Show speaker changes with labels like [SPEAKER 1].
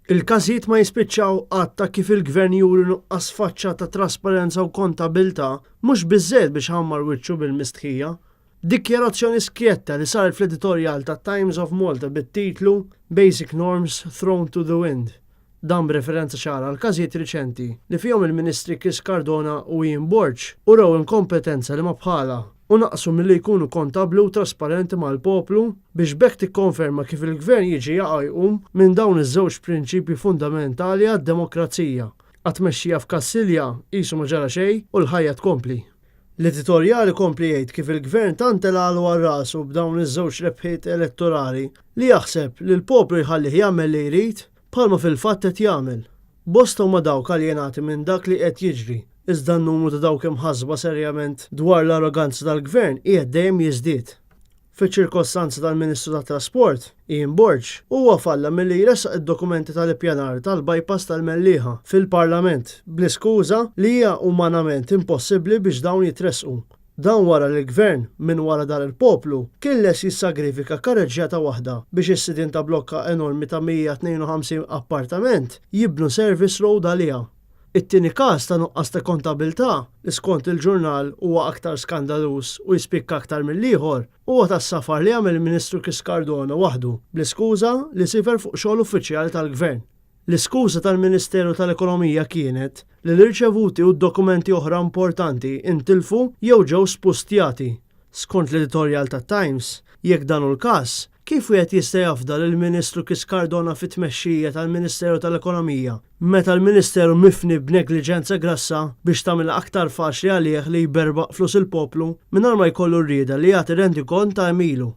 [SPEAKER 1] Il-każijiet ma jispiċċaw għatta kif il-gvern juri nuqqas faċċa ta' trasparenza u kontabilta mhux biżżejjed biex ħammar wiċċu bil-mistħija. Dikjarazzjoni skjetta li saret fl-editorjal ta' Times of Malta bit-titlu Basic Norms Thrown to the Wind. Dan b'referenza ċara għal każijiet riċenti li fihom il-Ministri Chris Cardona u Ian Borch uraw inkompetenza li ma bħala u naqsu milli jkunu kontabli u trasparenti mal-poplu biex bekk tikkonferma kif il-gvern jiġi jaqajqum minn dawn iż-żewġ prinċipji fundamentali għad-demokrazija. Għat-tmexxija f'Kassilja qisu ma ġara xejn u l-ħajja tkompli. L-editorjali kompli jgħid kif il-gvern tant elgħalu għal rasu b'dawn iż-żewġ rebħiet elettorali li jaħseb li l-poplu jħallih jagħmel li jrid bħalma fil-fatt qed jagħmel. Bosta huma dawk aljenati minn dak li qed jiġri, iżda n-numru ta' dawk imħassba serjament dwar l-arroganza tal-gvern qiegħed dejjem jiżdied. Fiċ-ċirkostanza tal-Ministru tat-Trasport, Ian Borch, huwa falla milli jressaq id-dokumenti tal-ippjanar tal-bypass tal-Mellieħa fil-Parlament bl-iskuża li hija umanament impossibbli biex dawn jitressqu. Dan wara li l-gvern minn wara dar il-poplu kien les jissagrifika karreġġjata waħda biex is-sidien ta' blokka enormi ta' 152 appartament jibnu service road għaliha. It-tieni każ ta' nuqqas ta' kontabilità li skont il-ġurnal huwa aktar skandalus u jispikka aktar mill-ieħor huwa tas-safar li għamel il-Ministru Chris Cardona waħdu bl-iskuża li sifer fuq xogħol uffiċjali tal-gvern. L-iskuża tal-Ministeru tal-Ekonomija kienet li l-irċevuti u d-dokumenti oħra importanti intilfu jew ġew spustjati. Skont l-editorjal tat-Times, jekk dan hu l-każ, kif wieħed jista' jafdal il-Ministru Chris Cardona fit-tmexxija tal-Ministeru tal-Ekonomija meta l-Ministeru mifni b'negliġenza grassa biex tagħmel aktar faċli għalih li jberbaq flus il-poplu mingħajr ma jkollu rrieda li jagħti rendikont ta' emilu.